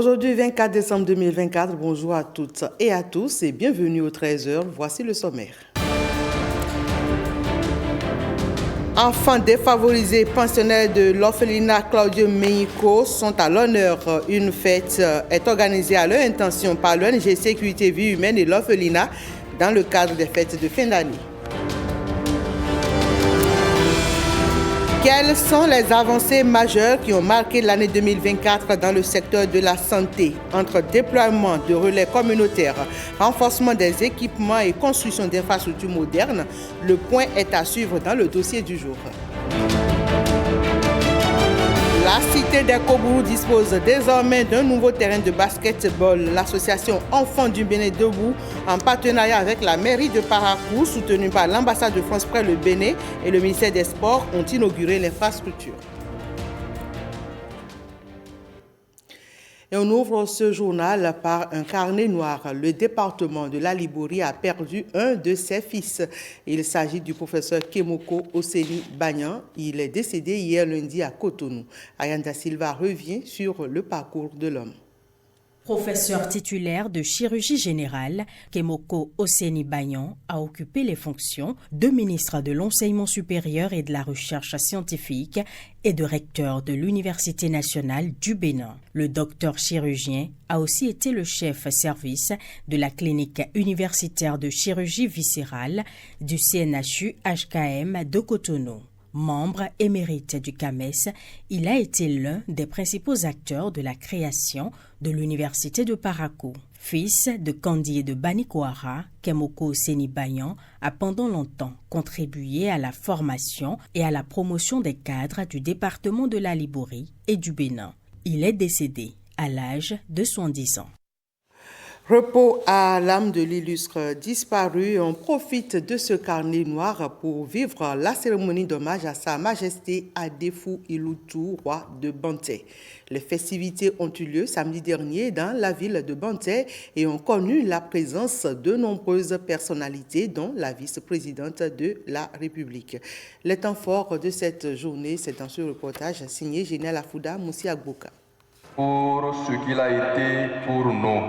Aujourd'hui, 24 décembre 2024, bonjour à toutes et à tous et bienvenue aux 13h. Voici le sommaire. Enfants défavorisés, pensionnaires de l'orphelinat Claudio Mexico sont à l'honneur. Une fête est organisée à leur intention par l'ONG Sécurité Vie Humaine et l'orphelinat dans le cadre des fêtes de fin d'année. Quelles sont les avancées majeures qui ont marqué l'année 2024 dans le secteur de la santé? Entre déploiement de relais communautaires, renforcement des équipements et construction d'infrastructures modernes, le point est à suivre dans le dossier du jour. La cité des Kobourou dispose désormais d'un nouveau terrain de basketball. L'association Enfants du Bénin Debout, en partenariat avec la mairie de Parakou, soutenue par l'ambassade de France près le Bénin et le ministère des Sports, ont inauguré l'infrastructure. Et on ouvre ce journal par un carnet noir. Le département de la Liborie a perdu un de ses fils. Il s'agit du professeur Kemoko Oseni Bagnan. Il est décédé hier lundi à Cotonou. Ayanda Silva revient sur le parcours de l'homme. Professeur titulaire de chirurgie générale, Kemoko Oseni Bagnan a occupé les fonctions de ministre de l'Enseignement supérieur et de la recherche scientifique et de recteur de l'Université nationale du Bénin. Le docteur chirurgien a aussi été le chef service de la clinique universitaire de chirurgie viscérale du CNHU HKM de Cotonou. Membre émérite du CAMES, il a été l'un des principaux acteurs de la création de l'Université de Parakou. Fils de Kandi et de Banikoara, Kemoko Oseni Bagnan a pendant longtemps contribué à la formation et à la promotion des cadres du département de la Liborie et du Bénin. Il est décédé à l'âge de 70 ans. Repos à l'âme de l'illustre disparu. On profite de ce carnet noir pour vivre la cérémonie d'hommage à Sa Majesté Adefou Iloutou, roi de Banté. Les festivités ont eu lieu samedi dernier dans la ville de Banté et ont connu la présence de nombreuses personnalités, dont la vice-présidente de la République. Les temps forts de cette journée, c'est dans ce reportage signé Général Afouda Moussi Agbouka. Pour ce qu'il a été pour nous.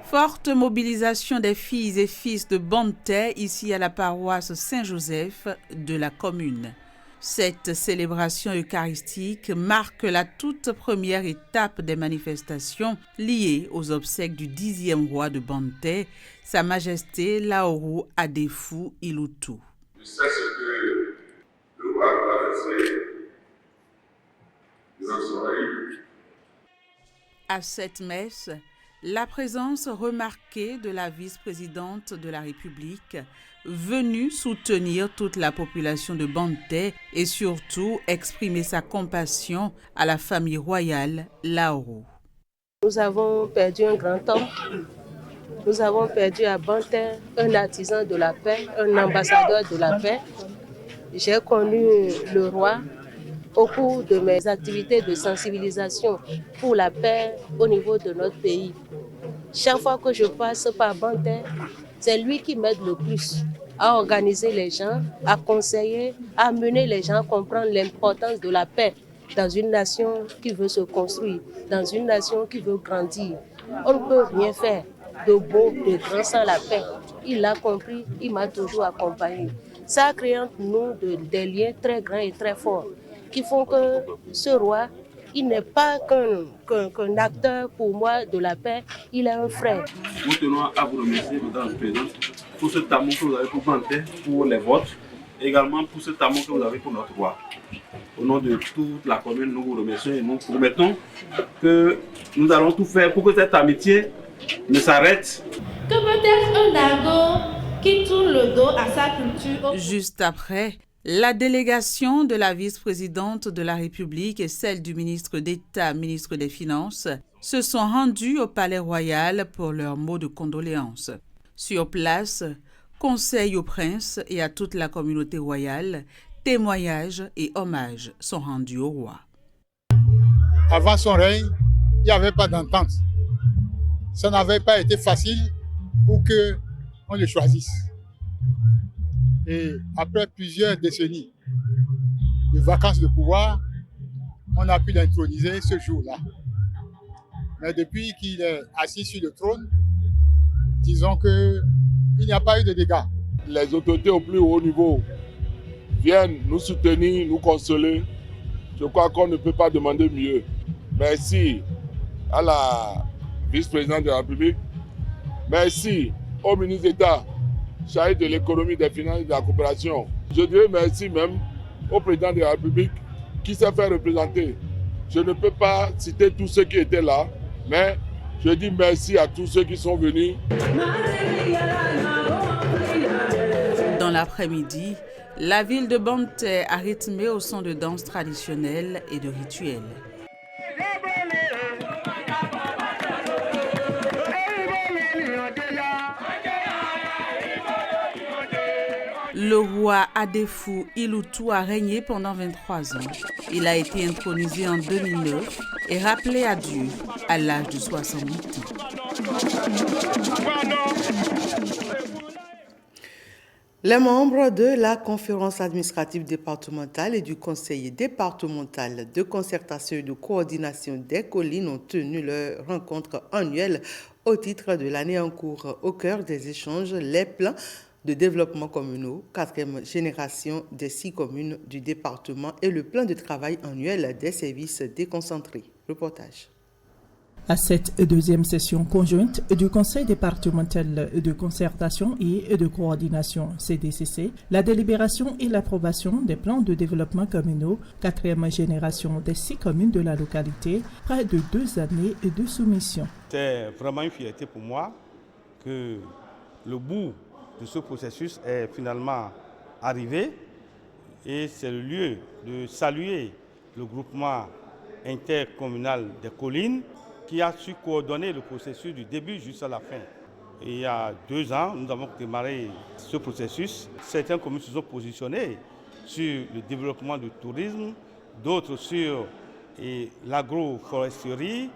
Forte mobilisation des filles et fils de Banté ici à la paroisse Saint-Joseph de la commune. Cette célébration eucharistique marque la toute première étape des manifestations liées aux obsèques du 10e roi de Banté, Sa Majesté Laourou Adefou Iloutou. Je sais ce que le roi a fait dans son règne. À cette messe, la présence remarquée de la vice-présidente de la République, venue soutenir toute la population de Banté et surtout exprimer sa compassion à la famille royale Laourou. Nous avons perdu un grand homme. Nous avons perdu à Banté un artisan de la paix, un ambassadeur de la paix. J'ai connu le roi au cours de mes activités de sensibilisation pour la paix au niveau de notre pays. Chaque fois que je passe par Banté, c'est lui qui m'aide le plus à organiser les gens, à conseiller, à amener les gens à comprendre l'importance de la paix dans une nation qui veut se construire, dans une nation qui veut grandir. On ne peut rien faire de beau, de grand sans la paix. Il l'a compris, il m'a toujours accompagné. Ça a créé entre nous des liens très grands et très forts qui font que ce roi, il n'est pas qu'un acteur pour moi de la paix, il est un frère. Nous tenons à vous remercier, Madame la Présidente, pour cet amour que vous avez pour Banté, pour les vôtres, et également pour cet amour que vous avez pour notre roi. Au nom de toute la commune, nous vous remercions et nous promettons que nous allons tout faire pour que cette amitié ne s'arrête. Que peut-être un Dago qui tourne le dos à sa culture. Juste après, la délégation de la vice-présidente de la République et celle du ministre d'État, ministre des Finances, se sont rendues au Palais Royal pour leurs mots de condoléances. Sur place, conseil au prince et à toute la communauté royale, témoignages et hommages sont rendus au roi. Avant son règne, il n'y avait pas d'entente. Ça n'avait pas été facile pour qu'on le choisisse. Et après plusieurs décennies de vacances de pouvoir, on a pu l'introniser ce jour-là. Mais depuis qu'il est assis sur le trône, disons qu'il n'y a pas eu de dégâts. Les autorités au plus haut niveau viennent nous soutenir, nous consoler. Je crois qu'on ne peut pas demander mieux. Merci à la vice-présidente de la République. Merci au ministre d'État chargé de l'économie, des finances et de la coopération. Je dirais merci même au président de la République qui s'est fait représenter. Je ne peux pas citer tous ceux qui étaient là, mais je dis merci à tous ceux qui sont venus. Dans l'après-midi, la ville de Bante a rythmé au son de danse traditionnelle et de rituels. Le roi Adefou Iloutou a régné pendant 23 ans. Il a été intronisé en 2009 et rappelé à Dieu à l'âge de 68 ans. Les membres de la conférence administrative départementale et du conseil départemental de concertation et de coordination des collines ont tenu leur rencontre annuelle au titre de l'année en cours. Au cœur des échanges, les plans de développement communaux, 4e génération des 6 communes du département et le plan de travail annuel des services déconcentrés. Reportage. À cette deuxième session conjointe du Conseil départemental de concertation et de coordination CDCC, la délibération et l'approbation des plans de développement communaux, 4e génération des 6 communes de la localité, près de 2 années de soumission. C'est vraiment une fierté pour moi que le bout de ce processus est finalement arrivé et c'est le lieu de saluer le groupement intercommunal des collines qui a su coordonner le processus du début jusqu'à la fin. Et il y a 2 ans, nous avons démarré ce processus. Certaines communes se sont positionnées sur le développement du tourisme, d'autres sur l'agroforesterie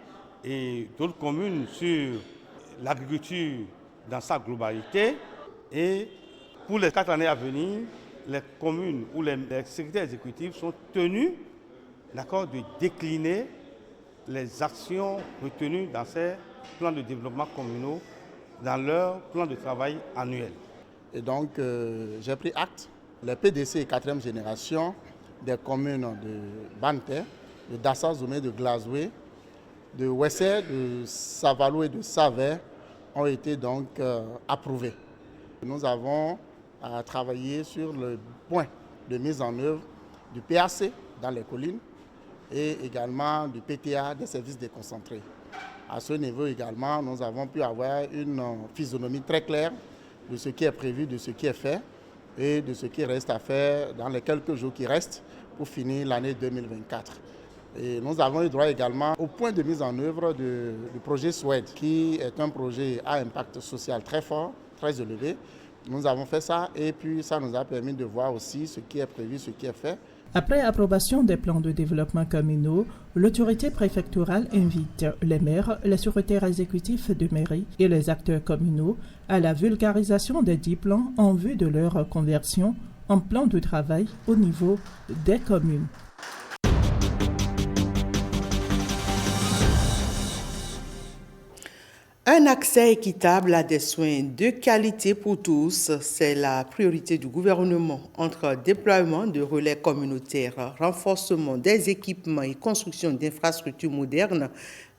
et d'autres communes sur l'agriculture dans sa globalité. Et pour les 4 années à venir, les communes ou les secrétaires exécutifs sont tenus de décliner les actions retenues dans ces plans de développement communaux dans leur plan de travail annuel. Et donc, j'ai pris acte, les PDC et 4e génération des communes de Bante, de Dassa-Zoumé, de Glazoué, de Wessé, de Savalo et de Savert ont été donc approuvés. Nous avons travaillé sur le point de mise en œuvre du PAC dans les collines et également du PTA des services déconcentrés. À ce niveau également, nous avons pu avoir une physionomie très claire de ce qui est prévu, de ce qui est fait et de ce qui reste à faire dans les quelques jours qui restent pour finir l'année 2024. Et nous avons eu droit également au point de mise en œuvre du projet SWED, qui est un projet à impact social très fort, très élevé. Nous avons fait ça et puis ça nous a permis de voir aussi ce qui est prévu, ce qui est fait. Après approbation des plans de développement communaux, l'autorité préfectorale invite les maires, les secrétaires exécutifs de mairie et les acteurs communaux à la vulgarisation des 10 plans en vue de leur conversion en plans de travail au niveau des communes. Un accès équitable à des soins de qualité pour tous, c'est la priorité du gouvernement. Entre déploiement de relais communautaires, renforcement des équipements et construction d'infrastructures modernes,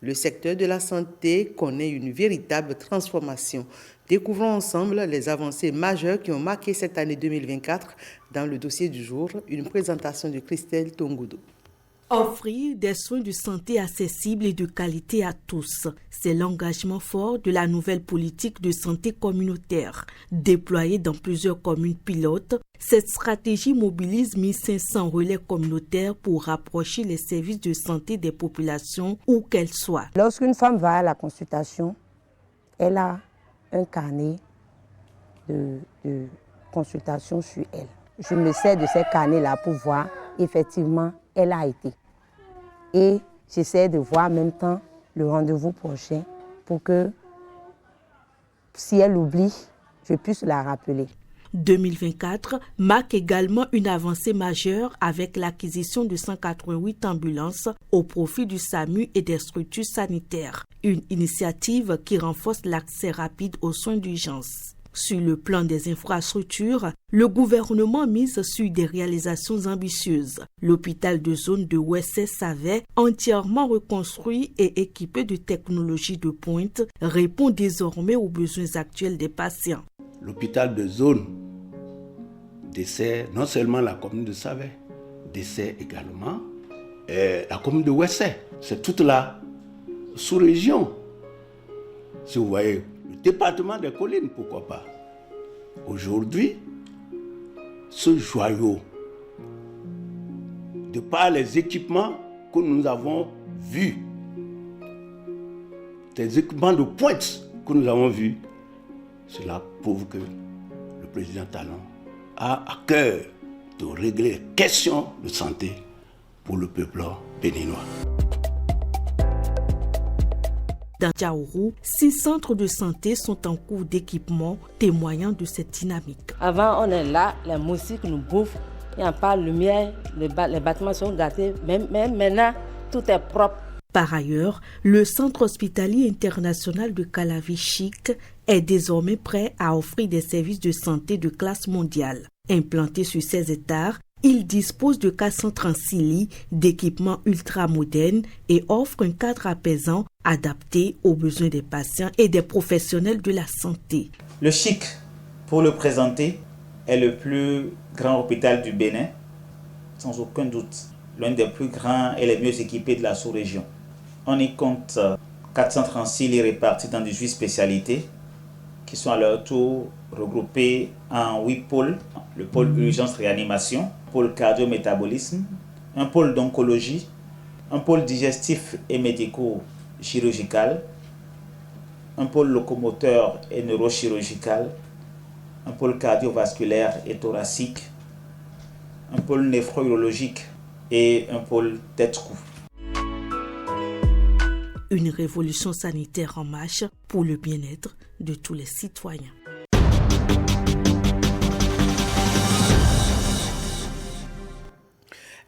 le secteur de la santé connaît une véritable transformation. Découvrons ensemble les avancées majeures qui ont marqué cette année 2024 dans le dossier du jour, une présentation de Christelle Tongoudou. Offrir des soins de santé accessibles et de qualité à tous, c'est l'engagement fort de la nouvelle politique de santé communautaire. Déployée dans plusieurs communes pilotes, cette stratégie mobilise 1500 relais communautaires pour rapprocher les services de santé des populations où qu'elles soient. Lorsqu'une femme va à la consultation, elle a un carnet de consultation sur elle. Je me sers de ces carnets-là pour voir effectivement elle a été. Et j'essaie de voir en même temps le rendez-vous prochain pour que, si elle oublie, je puisse la rappeler. 2024 marque également une avancée majeure avec l'acquisition de 188 ambulances au profit du SAMU et des structures sanitaires. Une initiative qui renforce l'accès rapide aux soins d'urgence. Sur le plan des infrastructures, le gouvernement mise sur des réalisations ambitieuses. L'hôpital de zone de Ouessé-Savet, entièrement reconstruit et équipé de technologies de pointe, répond désormais aux besoins actuels des patients. L'hôpital de zone dessert non seulement la commune de Savet, dessert également la commune de Ouessé. C'est toute la sous-région. Si vous voyez, le département des collines, pourquoi pas. Aujourd'hui, ce joyau, de par les équipements que nous avons vus, des équipements de pointe que nous avons vus, cela prouve que le président Talon a à cœur de régler les questions de santé pour le peuple béninois. Dans Djaourou, 6 centres de santé sont en cours d'équipement, témoignant de cette dynamique. Avant, on est là, les moustiques nous bouffent, il n'y a pas de lumière, les bâtiments sont gâtés, même maintenant, tout est propre. Par ailleurs, le centre hospitalier international de Calavichik est désormais prêt à offrir des services de santé de classe mondiale. Implanté sur 16 hectares, il dispose de 436 lits, d'équipements ultramodernes et offre un cadre apaisant adapté aux besoins des patients et des professionnels de la santé. Le Chic, pour le présenter, est le plus grand hôpital du Bénin, sans aucun doute, l'un des plus grands et les mieux équipés de la sous-région. On y compte 436 lits répartis dans 18 spécialités, qui sont à leur tour regroupés en 8 pôles. Le pôle urgence-réanimation, pôle cardio-métabolisme, un pôle d'oncologie, un pôle digestif et médico-chirurgical, un pôle locomoteur et neurochirurgical, un pôle cardiovasculaire et thoracique, un pôle néphro-urologique et un pôle tête-cou. Une révolution sanitaire en marche pour le bien-être de tous les citoyens.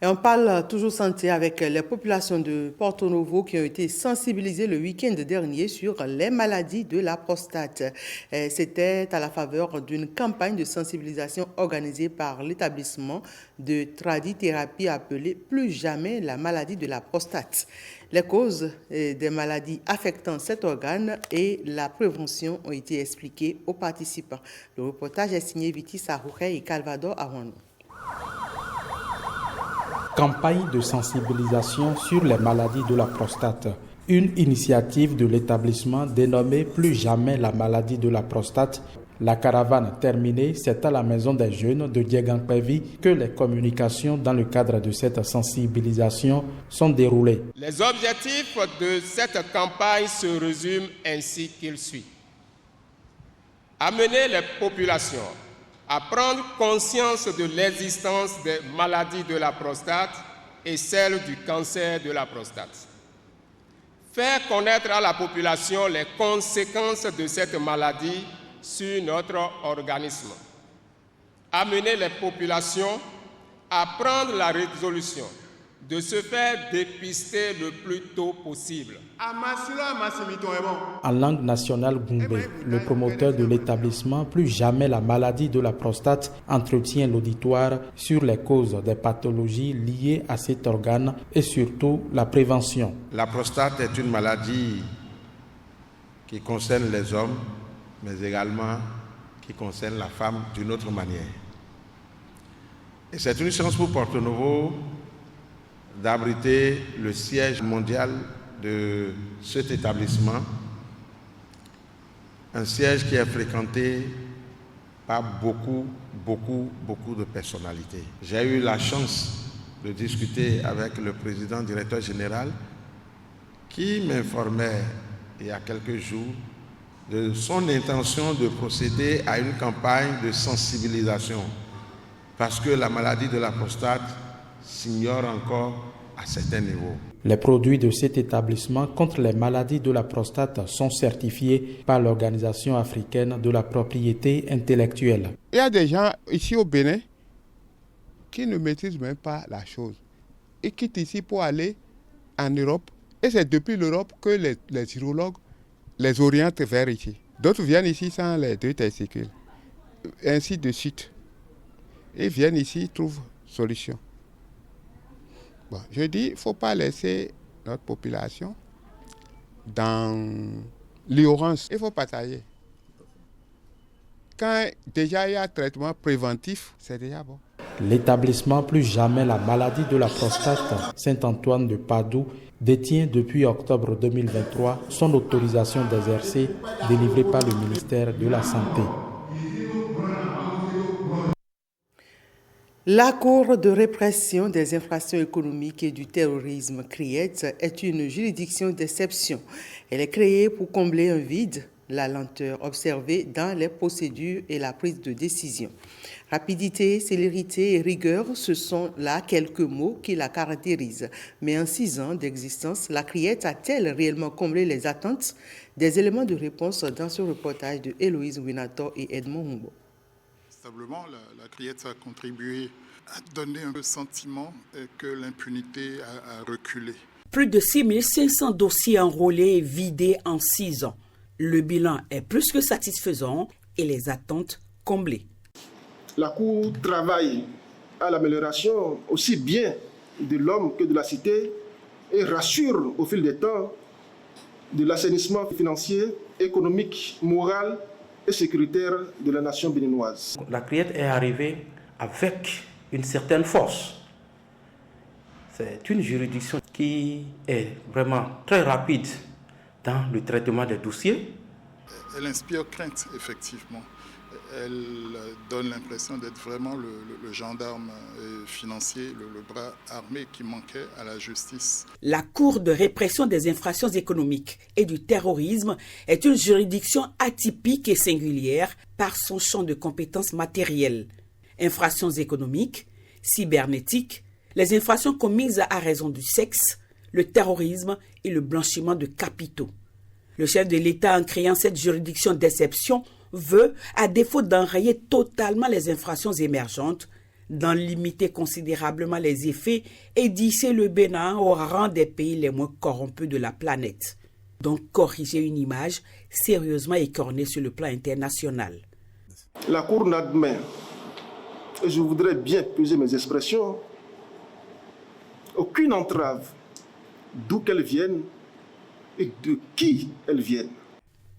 Et on parle toujours santé avec les populations de Porto Novo qui ont été sensibilisées le week-end dernier sur les maladies de la prostate. C'était à la faveur d'une campagne de sensibilisation organisée par l'établissement de tradithérapie appelée Plus jamais la maladie de la prostate. Les causes des maladies affectant cet organe et la prévention ont été expliquées aux participants. Le reportage est signé Viti Sarouche et Calvador Awano. Campagne de sensibilisation sur les maladies de la prostate. Une initiative de l'établissement dénommée Plus jamais la maladie de la prostate. La caravane terminée, c'est à la maison des jeunes de Diegangpevi que les communications dans le cadre de cette sensibilisation sont déroulées. Les objectifs de cette campagne se résument ainsi qu'il suit. Amener les populations à prendre conscience de l'existence des maladies de la prostate et celle du cancer de la prostate. Faire connaître à la population les conséquences de cette maladie sur notre organisme. Amener les populations à prendre la résolution de se faire dépister le plus tôt possible. En langue nationale Goumbé, le promoteur de l'établissement Plus jamais la maladie de la prostate entretient l'auditoire sur les causes des pathologies liées à cet organe et surtout la prévention. La prostate est une maladie qui concerne les hommes, mais également qui concerne la femme d'une autre manière. Et c'est une chance pour Porto Novo d'abriter le siège mondial de cet établissement, un siège qui est fréquenté par beaucoup de personnalités. J'ai eu la chance de discuter avec le président directeur général qui m'informait il y a quelques jours de son intention de procéder à une campagne de sensibilisation parce que la maladie de la prostate s'ignore encore à certains niveaux. Les produits de cet établissement contre les maladies de la prostate sont certifiés par l'Organisation africaine de la propriété intellectuelle. Il y a des gens ici au Bénin qui ne maîtrisent même pas la chose. Ils quittent ici pour aller en Europe. Et c'est depuis l'Europe que les urologues les orientent vers ici. D'autres viennent ici sans les 2 testicules. Ainsi de suite. Ils viennent ici, ils trouvent solution. Bon, je dis, il ne faut pas laisser notre population dans l'ignorance. Il faut partager. Quand déjà il y a traitement préventif, c'est déjà bon. L'établissement Plus Jamais la maladie de la prostate Saint-Antoine de Padoue détient depuis octobre 2023 son autorisation d'exercer délivrée par le ministère de la Santé. La Cour de répression des infractions économiques et du terrorisme, CRIET, est une juridiction d'exception. Elle est créée pour combler un vide, la lenteur observée dans les procédures et la prise de décision. Rapidité, célérité et rigueur, ce sont là quelques mots qui la caractérisent. Mais en 6 ans d'existence, la CRIET a-t-elle réellement comblé les attentes? Des éléments de réponse dans ce reportage de Héloïse Winator et Edmond Humbo. Stablement, la CRIET a contribué à donner un sentiment que l'impunité a reculé. Plus de 6500 dossiers enrôlés et vidés en 6 ans. Le bilan est plus que satisfaisant et les attentes comblées. La Cour travaille à l'amélioration aussi bien de l'homme que de la cité et rassure au fil des temps de l'assainissement financier, économique, moral et sécuritaire de la nation béninoise. La CRIET est arrivée avec une certaine force. C'est une juridiction qui est vraiment très rapide dans le traitement des dossiers. Elle inspire crainte, effectivement. Elle donne l'impression d'être vraiment le gendarme financier, le bras armé qui manquait à la justice. La Cour de répression des infractions économiques et du terrorisme est une juridiction atypique et singulière par son champ de compétences matérielles. Infractions économiques, cybernétiques, les infractions commises à raison du sexe, le terrorisme et le blanchiment de capitaux. Le chef de l'État, en créant cette juridiction d'exception, veut, à défaut d'enrayer totalement les infractions émergentes, d'en limiter considérablement les effets et d'hisser le Bénin au rang des pays les moins corrompus de la planète. Donc corriger une image sérieusement écornée sur le plan international. La Cour n'admet, et je voudrais bien peser mes expressions, aucune entrave, d'où qu'elle vienne et de qui elle vienne.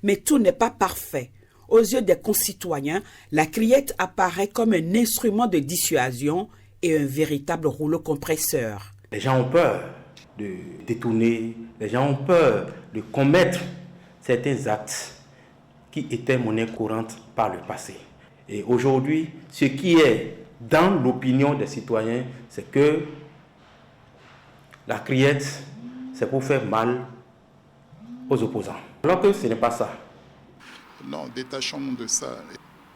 Mais tout n'est pas parfait. Aux yeux des concitoyens, la CRIET apparaît comme un instrument de dissuasion et un véritable rouleau compresseur. Les gens ont peur de détourner, les gens ont peur de commettre certains actes qui étaient monnaie courante par le passé. Et aujourd'hui, ce qui est dans l'opinion des citoyens, c'est que la CRIET, c'est pour faire mal aux opposants. Alors que ce n'est pas ça. Non, détachons-nous de ça.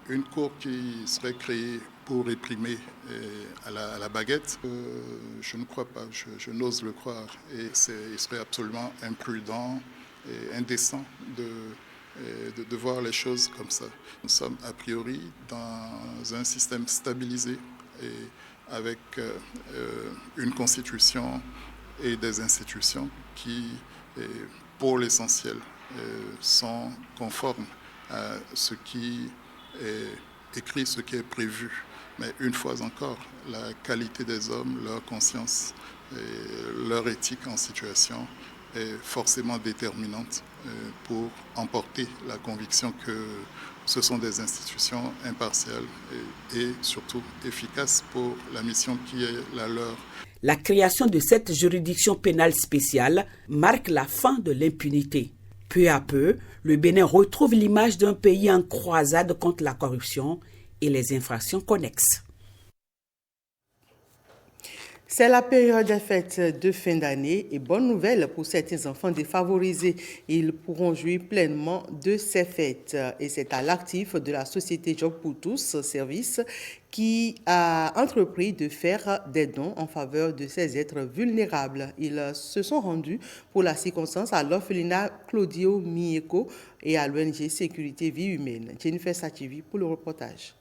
Une cour qui serait créée pour réprimer à la baguette, je ne crois pas, je n'ose le croire. Et il serait absolument imprudent et indécent de voir les choses comme ça. Nous sommes a priori dans un système stabilisé et avec une constitution et des institutions qui, pour l'essentiel, sont conformes à ce qui est écrit, ce qui est prévu. Mais une fois encore, la qualité des hommes, leur conscience, et leur éthique en situation est forcément déterminante pour emporter la conviction que ce sont des institutions impartiales et surtout efficaces pour la mission qui est la leur. La création de cette juridiction pénale spéciale marque la fin de l'impunité. Peu à peu, le Bénin retrouve l'image d'un pays en croisade contre la corruption et les infractions connexes. C'est la période des fêtes de fin d'année et bonne nouvelle pour certains enfants défavorisés. Ils pourront jouir pleinement de ces fêtes. Et c'est à l'actif de la société Job pour tous, service, qui a entrepris de faire des dons en faveur de ces êtres vulnérables. Ils se sont rendus pour la circonstance à l'orphelinat Claudio Mieko et à l'ONG Sécurité Vie Humaine. Jennifer Sativi pour le reportage.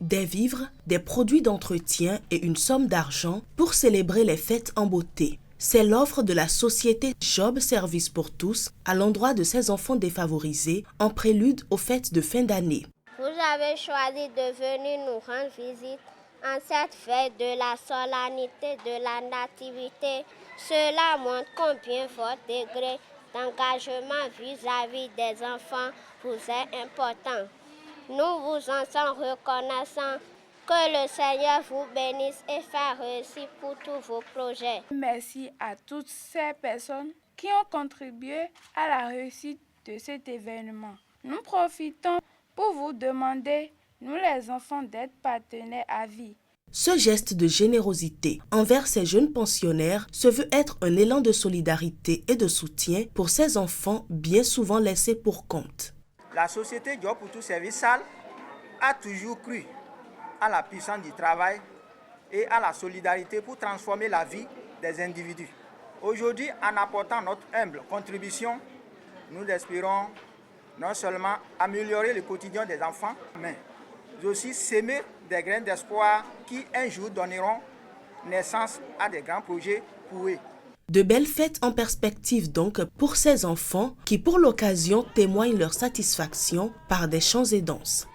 Des vivres, des produits d'entretien et une somme d'argent pour célébrer les fêtes en beauté. C'est l'offre de la société Job Service pour tous à l'endroit de ces enfants défavorisés en prélude aux fêtes de fin d'année. Vous avez choisi de venir nous rendre visite en cette fête de la solennité de la nativité. Cela montre combien votre degré d'engagement vis-à-vis des enfants vous est important. Nous vous en sommes reconnaissants. Que le Seigneur vous bénisse et fasse réussir pour tous vos projets. Merci à toutes ces personnes qui ont contribué à la réussite de cet événement. Nous profitons pour vous demander, nous les enfants, d'être partenaires à vie. Ce geste de générosité envers ces jeunes pensionnaires se veut être un élan de solidarité et de soutien pour ces enfants bien souvent laissés pour compte. La société Job pour tout service SAL a toujours cru à la puissance du travail et à la solidarité pour transformer la vie des individus. Aujourd'hui, en apportant notre humble contribution, nous espérons non seulement améliorer le quotidien des enfants, mais aussi s'aimer des graines d'espoir qui un jour donneront naissance à des grands projets pour eux. De belles fêtes en perspective donc pour ces enfants qui pour l'occasion témoignent leur satisfaction par des chants et danses.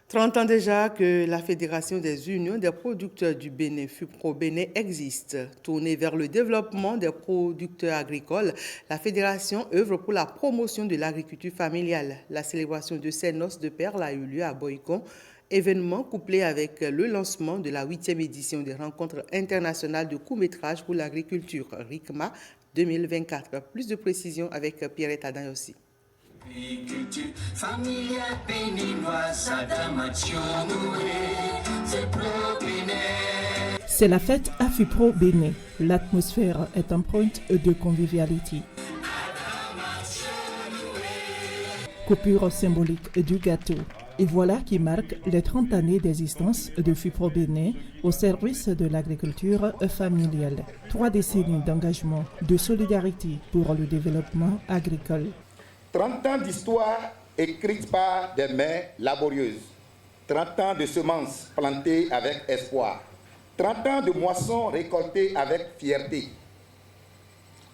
30 ans déjà que la Fédération des unions des producteurs du Bénin, FUPRO Bénin, existe. Tournée vers le développement des producteurs agricoles, la Fédération œuvre pour la promotion de l'agriculture familiale. La célébration de ces noces de perles a eu lieu à Boycon, événement couplé avec le lancement de la 8e édition des rencontres internationales de court-métrage pour l'agriculture, RICMA 2024. Plus de précisions avec Pierrette Adayossi. C'est la fête à FUPRO Bénin. L'atmosphère est empreinte de convivialité. Coupure symbolique du gâteau. Et voilà qui marque les 30 années d'existence de FUPRO Bénin au service de l'agriculture familiale. 3 décennies d'engagement, de solidarité pour le développement agricole. 30 ans d'histoire écrite par des mains laborieuses. 30 ans de semences plantées avec espoir. 30 ans de moissons récoltées avec fierté.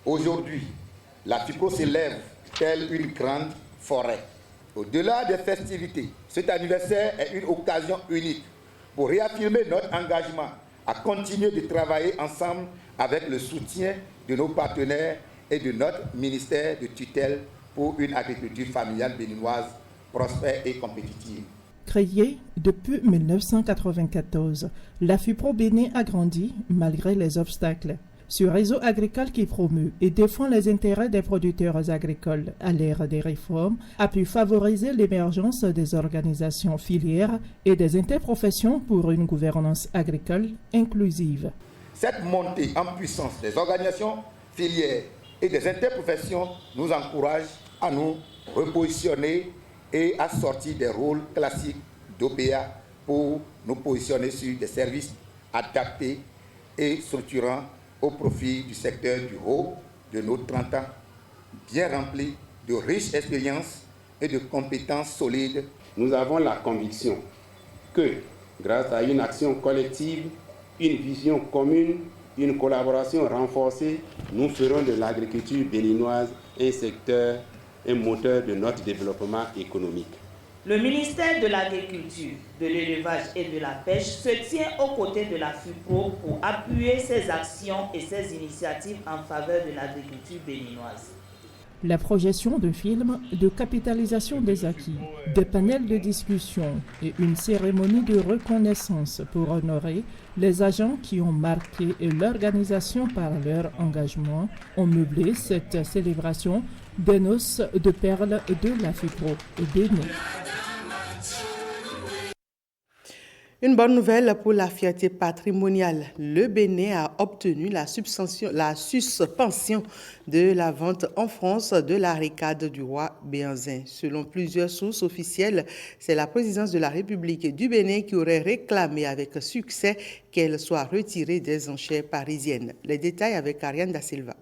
Aujourd'hui, la FUPRO s'élève telle une grande forêt. Au-delà des festivités, cet anniversaire est une occasion unique pour réaffirmer notre engagement à continuer de travailler ensemble avec le soutien de nos partenaires et de notre ministère de tutelle pour une agriculture familiale béninoise prospère et compétitive. Créée depuis 1994, la FUPRO Bénin a grandi malgré les obstacles. Ce réseau agricole qui promeut et défend les intérêts des producteurs agricoles à l'ère des réformes a pu favoriser l'émergence des organisations filières et des interprofessions pour une gouvernance agricole inclusive. Cette montée en puissance des organisations filières et des interprofessions nous encourage à nous repositionner et à sortir des rôles classiques d'OPA pour nous positionner sur des services adaptés et structurants au profit du secteur du haut de nos 30 ans, bien remplis de riches expériences et de compétences solides. Nous avons la conviction que, grâce à une action collective, une vision commune, une collaboration renforcée, nous ferons de l'agriculture béninoise un secteur, un moteur de notre développement économique. Le ministère de l'Agriculture, de l'Élevage et de la Pêche se tient aux côtés de la FUPRO pour appuyer ses actions et ses initiatives en faveur de l'agriculture béninoise. La projection de films de capitalisation des acquis, des panels de discussion et une cérémonie de reconnaissance pour honorer les agents qui ont marqué l'organisation par leur engagement ont meublé cette célébration des noces de perles de la FUPRO Bénin. Une bonne nouvelle pour la fierté patrimoniale. Le Bénin a obtenu la suspension de la vente en France de la ricade du roi Béhanzin. Selon plusieurs sources officielles, c'est la présidence de la République du Bénin qui aurait réclamé avec succès qu'elle soit retirée des enchères parisiennes. Les détails avec Ariane Da Silva.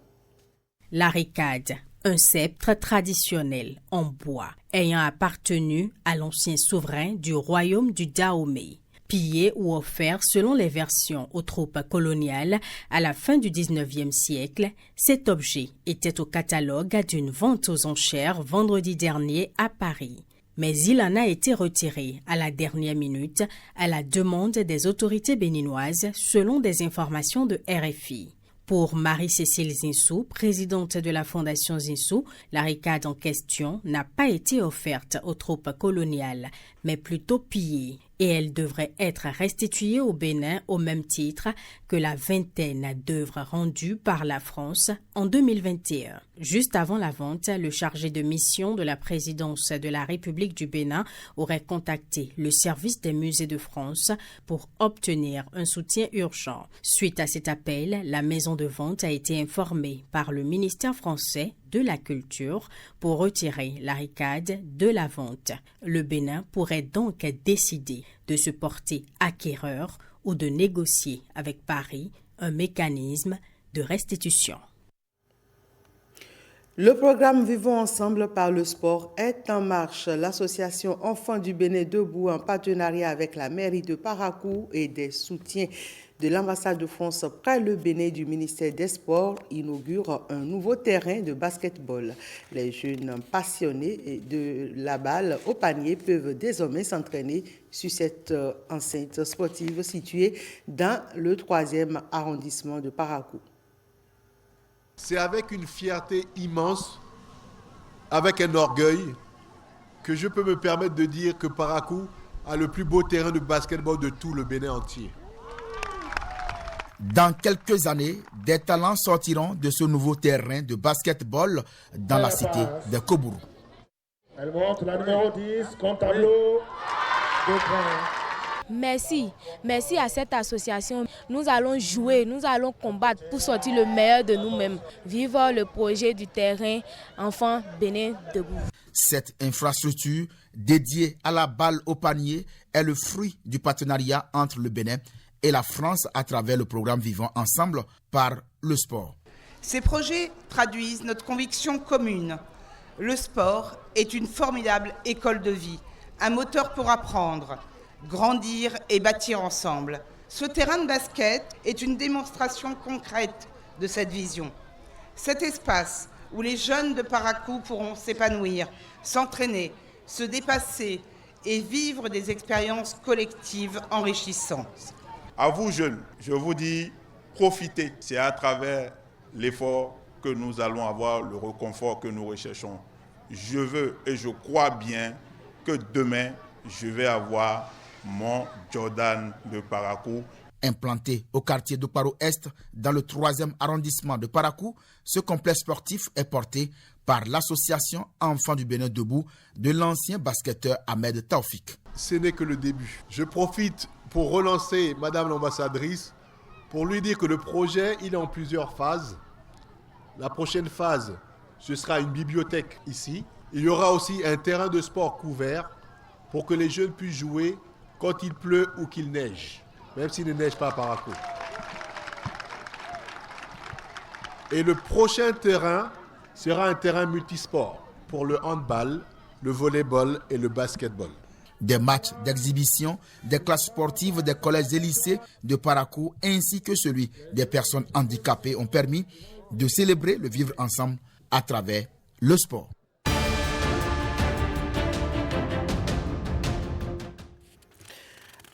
La ricade, un sceptre traditionnel en bois ayant appartenu à l'ancien souverain du royaume du Dahomey. Pillé ou offert selon les versions aux troupes coloniales à la fin du 19e siècle, cet objet était au catalogue d'une vente aux enchères vendredi dernier à Paris. Mais il en a été retiré à la dernière minute à la demande des autorités béninoises selon des informations de RFI. Pour Marie-Cécile Zinsou, présidente de la Fondation Zinsou, la ricade en question n'a pas été offerte aux troupes coloniales, mais plutôt pillée, et elle devrait être restituée au Bénin au même titre que la vingtaine d'œuvres rendues par la France en 2021. Juste avant la vente, le chargé de mission de la présidence de la République du Bénin aurait contacté le service des musées de France pour obtenir un soutien urgent. Suite à cet appel, la maison de vente a été informée par le ministère français de la Culture pour retirer la ricade de la vente. Le Bénin pourrait donc décider de se porter acquéreur ou de négocier avec Paris un mécanisme de restitution. Le programme Vivons ensemble par le sport est en marche. L'association Enfants du Bénin debout, en partenariat avec la mairie de Parakou et des soutiens de l'ambassade de France près le Bénin du ministère des Sports, inaugure un nouveau terrain de basketball. Les jeunes passionnés de la balle au panier peuvent désormais s'entraîner sur cette enceinte sportive située dans le 3e arrondissement de Parakou. C'est avec une fierté immense, avec un orgueil, que je peux me permettre de dire que Parakou a le plus beau terrain de basketball de tout le Bénin entier. Dans quelques années, des talents sortiront de ce nouveau terrain de basketball dans la cité de Kobourou. Elle montre la numéro 10, compte tableau, 2 points. Merci à cette association. Nous allons jouer, nous allons combattre pour sortir le meilleur de nous-mêmes. Vive le projet du terrain Enfants Bénin debout. Cette infrastructure dédiée à la balle au panier est le fruit du partenariat entre le Bénin et la France à travers le programme Vivons ensemble par le sport. Ces projets traduisent notre conviction commune. Le sport est une formidable école de vie, un moteur pour apprendre, grandir et bâtir ensemble. Ce terrain de basket est une démonstration concrète de cette vision. Cet espace où les jeunes de Parakou pourront s'épanouir, s'entraîner, se dépasser et vivre des expériences collectives enrichissantes. À vous jeunes, je vous dis, profitez. C'est à travers l'effort que nous allons avoir le réconfort que nous recherchons. Je veux et je crois bien que demain, je vais avoir mon Jordan de Parakou. Implanté au quartier de Paro-Est, dans le 3e arrondissement de Parakou, ce complexe sportif est porté par l'association Enfants du Bénin debout de l'ancien basketteur Ahmed Taoufik. Ce n'est que le début. Je profite pour relancer Madame l'ambassadrice, pour lui dire que le projet, il est en plusieurs phases. La prochaine phase, ce sera une bibliothèque ici. Il y aura aussi un terrain de sport couvert pour que les jeunes puissent jouer quand il pleut ou qu'il neige, même s'il ne neige pas à Parakou. Et le prochain terrain sera un terrain multisport pour le handball, le volleyball et le basketball. Des matchs d'exhibition des classes sportives des collèges et lycées de Parakou ainsi que celui des personnes handicapées ont permis de célébrer le vivre ensemble à travers le sport.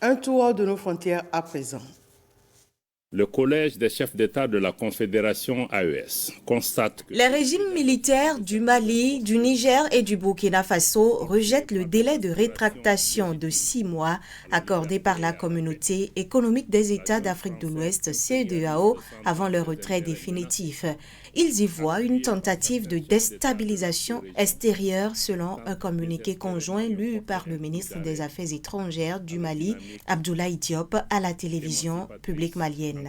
Un tour de nos frontières à présent. Le Collège des chefs d'État de la Confédération AES constate que les régimes militaires du Mali, du Niger et du Burkina Faso rejettent le délai de rétractation de 6 mois accordé par la Communauté économique des États d'Afrique de l'Ouest, CEDEAO, avant le retrait définitif. Ils y voient une tentative de déstabilisation extérieure selon un communiqué conjoint lu par le ministre des Affaires étrangères du Mali, Abdoulaye Diop, à la télévision publique malienne.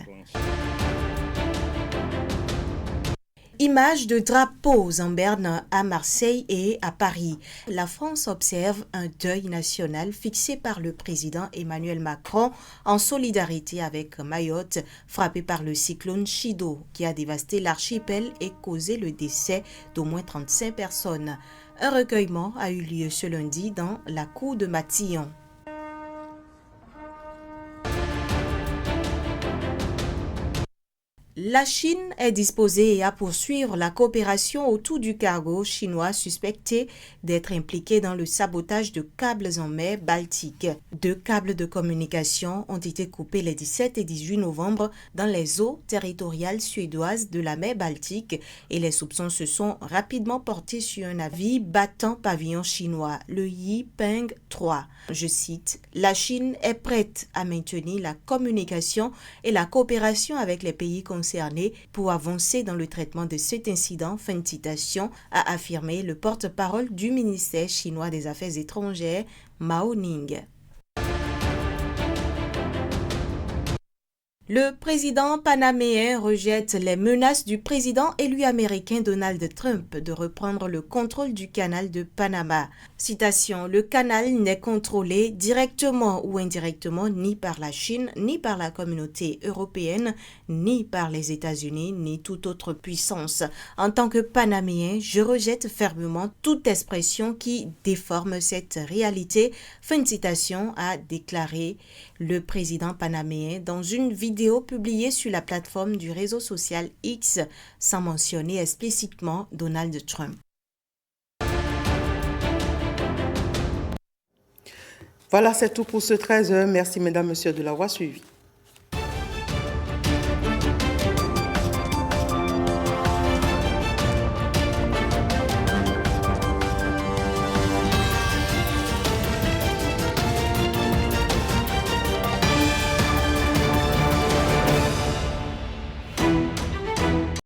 Images de drapeaux en berne à Marseille et à Paris. La France observe un deuil national fixé par le président Emmanuel Macron en solidarité avec Mayotte, frappé par le cyclone Chido qui a dévasté l'archipel et causé le décès d'au moins 35 personnes. Un recueillement a eu lieu ce lundi dans la cour de Matillon. La Chine est disposée à poursuivre la coopération autour du cargo chinois suspecté d'être impliqué dans le sabotage de câbles en mer Baltique. 2 câbles de communication ont été coupés les 17 et 18 novembre dans les eaux territoriales suédoises de la mer Baltique et les soupçons se sont rapidement portés sur un navire battant pavillon chinois, le Yipeng 3. Je cite, « La Chine est prête à maintenir la communication et la coopération avec les pays concernés pour avancer dans le traitement de cet incident », fin de citation, a affirmé le porte-parole du ministère chinois des Affaires étrangères, Mao Ning. Le président panaméen rejette les menaces du président élu américain Donald Trump de reprendre le contrôle du canal de Panama. Citation, « Le canal n'est contrôlé directement ou indirectement ni par la Chine, ni par la communauté européenne, ni par les États-Unis, ni toute autre puissance. En tant que Panaméen, je rejette fermement toute expression qui déforme cette réalité. » Fin de citation, a déclaré le président panaméen dans une vidéo publiée sur la plateforme du réseau social X sans mentionner explicitement Donald Trump. Voilà, c'est tout pour ce 13h. Merci mesdames, messieurs de l'avoir suivi.